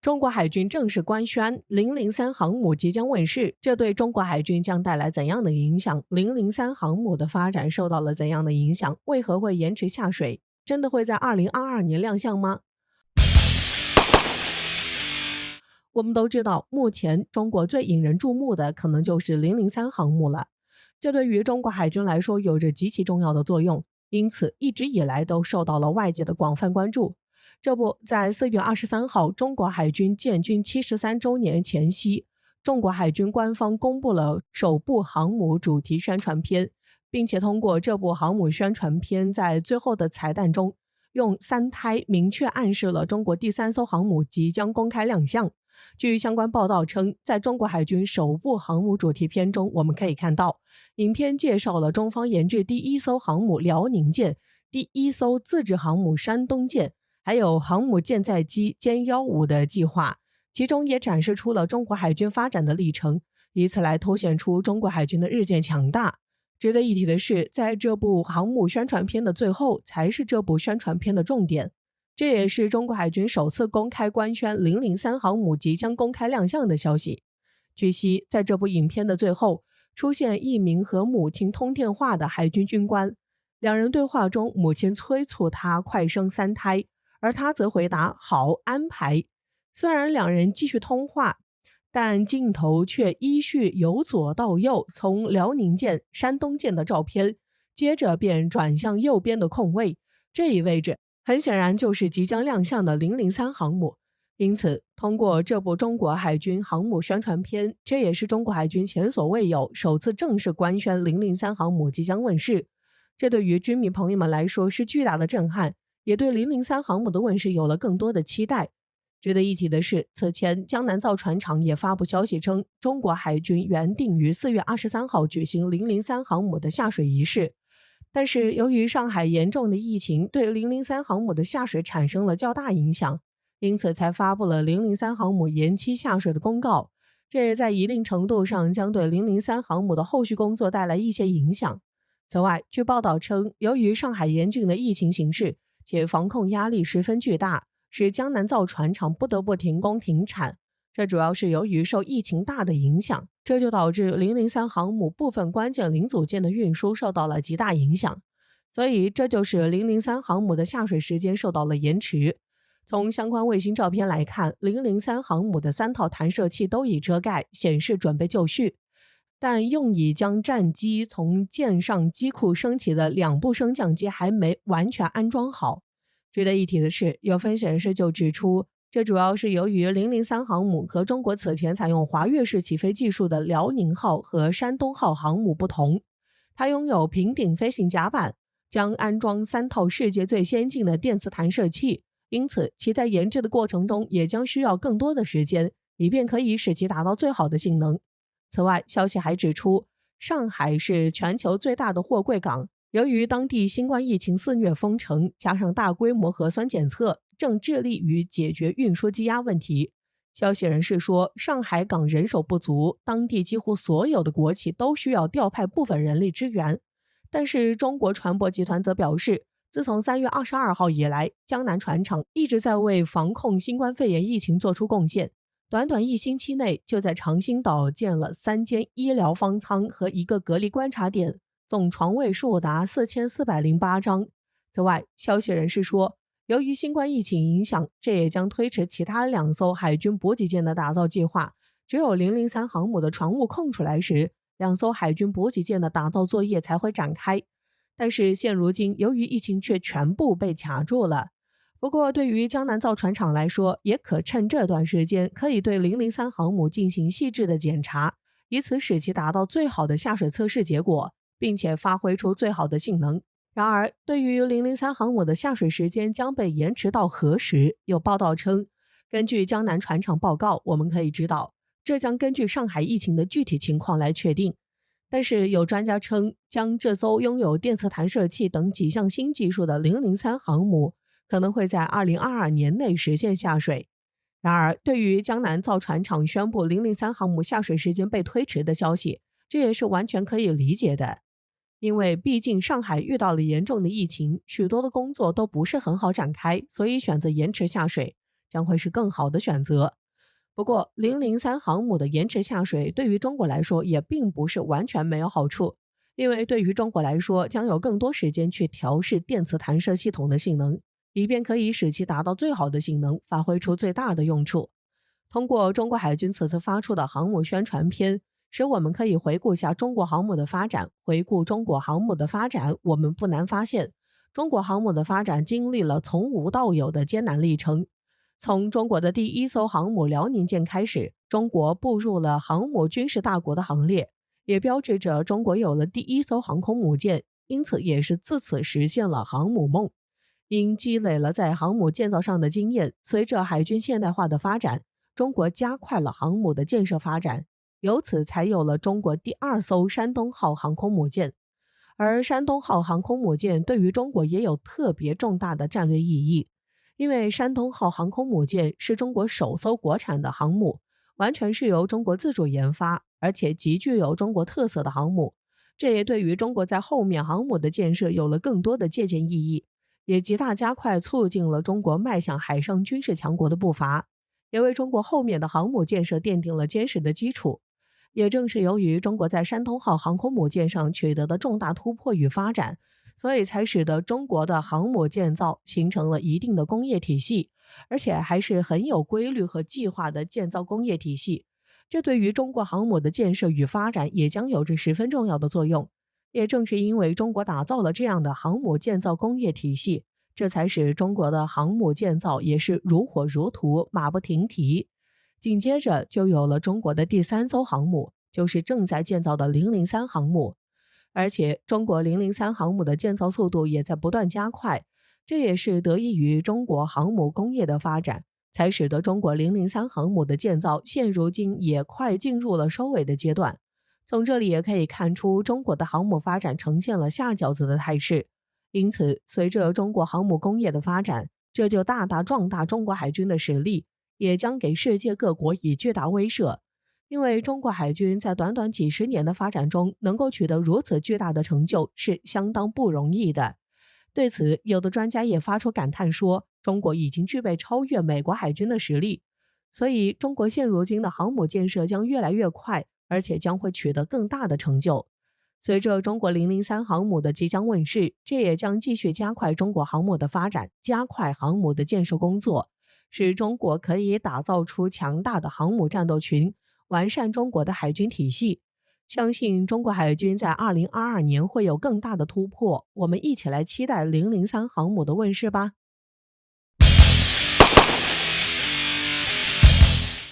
中国海军正式官宣003航母即将问世，这对中国海军将带来怎样的影响？003航母的发展受到了怎样的影响？为何会延迟下水？真的会在2022年亮相吗？我们都知道，目前中国最引人注目的可能就是003航母了。这对于中国海军来说有着极其重要的作用，因此一直以来都受到了外界的广泛关注。这不，在4月23号，中国海军建军73周年前夕，中国海军官方公布了首部航母主题宣传片，并且通过这部航母宣传片在最后的彩蛋中，用3胎明确暗示了中国第3艘航母即将公开亮相。据相关报道称，在中国海军首部航母主题片中，我们可以看到，影片介绍了中方研制第1艘航母辽宁舰、第1艘自制航母山东舰，还有航母舰载机歼15的计划，其中也展示出了中国海军发展的历程，以此来凸显出中国海军的日渐强大。值得一提的是，在这部航母宣传片的最后，才是这部宣传片的重点。这也是中国海军首次公开官宣003航母即将公开亮相的消息。据悉，在这部影片的最后，出现一名和母亲通电话的海军军官，两人对话中，母亲催促他快生3胎，而他则回答好，安排。虽然两人继续通话，但镜头却依序由左到右，从辽宁舰、山东舰的照片，接着便转向右边的空位，这一位置很显然就是即将亮相的003航母。因此，通过这部中国海军航母宣传片，这也是中国海军前所未有首次正式官宣003航母即将问世。这对于军迷朋友们来说是巨大的震撼，也对003航母的问世有了更多的期待。值得一提的是，此前江南造船厂也发布消息称，中国海军原定于4月23号举行003航母的下水仪式，但是由于上海严重的疫情对003航母的下水产生了较大影响，因此才发布了003航母延期下水的公告。这也在一定程度上将对003航母的后续工作带来一些影响。此外，据报道称，由于上海严峻的疫情形势且防控压力十分巨大，使江南造船厂不得不停工停产，这主要是由于受疫情大的影响，这就导致003航母部分关键零组件的运输受到了极大影响，所以这就是003航母的下水时间受到了延迟。从相关卫星照片来看，003航母的3套弹射器都已遮盖，显示准备就绪，但用以将战机从舰上机库升起的2部升降机还没完全安装好。值得一提的是，有分析人士就指出，这主要是由于003航母和中国此前采用滑跃式起飞技术的辽宁号和山东号航母不同，它拥有平顶飞行甲板，将安装3套世界最先进的电磁弹射器，因此其在研制的过程中也将需要更多的时间，以便可以使其达到最好的性能。此外，消息还指出，上海是全球最大的货柜港，由于当地新冠疫情肆虐封城，加上大规模核酸检测，正致力于解决运输积压问题。消息人士说，上海港人手不足，当地几乎所有的国企都需要调派部分人力支援。但是中国船舶集团则表示，自从3月22号以来，江南船厂一直在为防控新冠肺炎疫情做出贡献。短短1星期内，就在长兴岛建了3间医疗方舱和1个隔离观察点，总床位数达4408张。此外，消息人士说，由于新冠疫情影响，这也将推迟其他2艘海军补给舰的打造计划。只有003航母的船坞空出来时，2艘海军补给舰的打造作业才会展开。但是现如今，由于疫情却全部被卡住了。不过，对于江南造船厂来说，也可趁这段时间可以对003航母进行细致的检查，以此使其达到最好的下水测试结果，并且发挥出最好的性能。然而，对于003航母的下水时间将被延迟到何时，有报道称，根据江南船厂报告，我们可以知道，这将根据上海疫情的具体情况来确定。但是有专家称，将这艘拥有电磁弹射器等几项新技术的003航母可能会在2022年内实现下水。然而，对于江南造船厂宣布003航母下水时间被推迟的消息，这也是完全可以理解的。因为毕竟上海遇到了严重的疫情，许多的工作都不是很好展开，所以选择延迟下水，将会是更好的选择。不过003航母的延迟下水对于中国来说也并不是完全没有好处，因为对于中国来说将有更多时间去调试电磁弹射系统的性能，以便可以使其达到最好的性能，发挥出最大的用处。通过中国海军此次发出的航母宣传片，使我们可以回顾下中国航母的发展。回顾中国航母的发展，我们不难发现，中国航母的发展经历了从无到有的艰难历程。从中国的第一艘航母辽宁舰开始，中国步入了航母军事大国的行列，也标志着中国有了第一艘航空母舰，因此也是自此实现了航母梦。因积累了在航母建造上的经验，随着海军现代化的发展，中国加快了航母的建设发展，由此才有了中国第二艘山东号航空母舰。而山东号航空母舰对于中国也有特别重大的战略意义，因为山东号航空母舰是中国首艘国产的航母，完全是由中国自主研发，而且极具有中国特色的航母。这也对于中国在后面航母的建设有了更多的借鉴意义，也极大加快促进了中国迈向海上军事强国的步伐，也为中国后面的航母建设奠定了坚实的基础。也正是由于中国在山东号航空母舰上取得的重大突破与发展，所以才使得中国的航母建造形成了一定的工业体系，而且还是很有规律和计划的建造工业体系。这对于中国航母的建设与发展也将有着十分重要的作用。也正是因为中国打造了这样的航母建造工业体系，这才使中国的航母建造也是如火如荼，马不停蹄。紧接着就有了中国的第三艘航母，就是正在建造的003航母。而且中国003航母的建造速度也在不断加快，这也是得益于中国航母工业的发展，才使得中国003航母的建造现如今也快进入了收尾的阶段。从这里也可以看出，中国的航母发展呈现了下饺子的态势。因此，随着中国航母工业的发展，这就大大壮大中国海军的实力，也将给世界各国以巨大威慑。因为中国海军在短短几十年的发展中，能够取得如此巨大的成就是相当不容易的。对此，有的专家也发出感叹说，中国已经具备超越美国海军的实力。所以，中国现如今的航母建设将越来越快，而且将会取得更大的成就。随着中国003航母的即将问世，这也将继续加快中国航母的发展，加快航母的建设工作，使中国可以打造出强大的航母战斗群，完善中国的海军体系。相信中国海军在2022年会有更大的突破，我们一起来期待003航母的问世吧。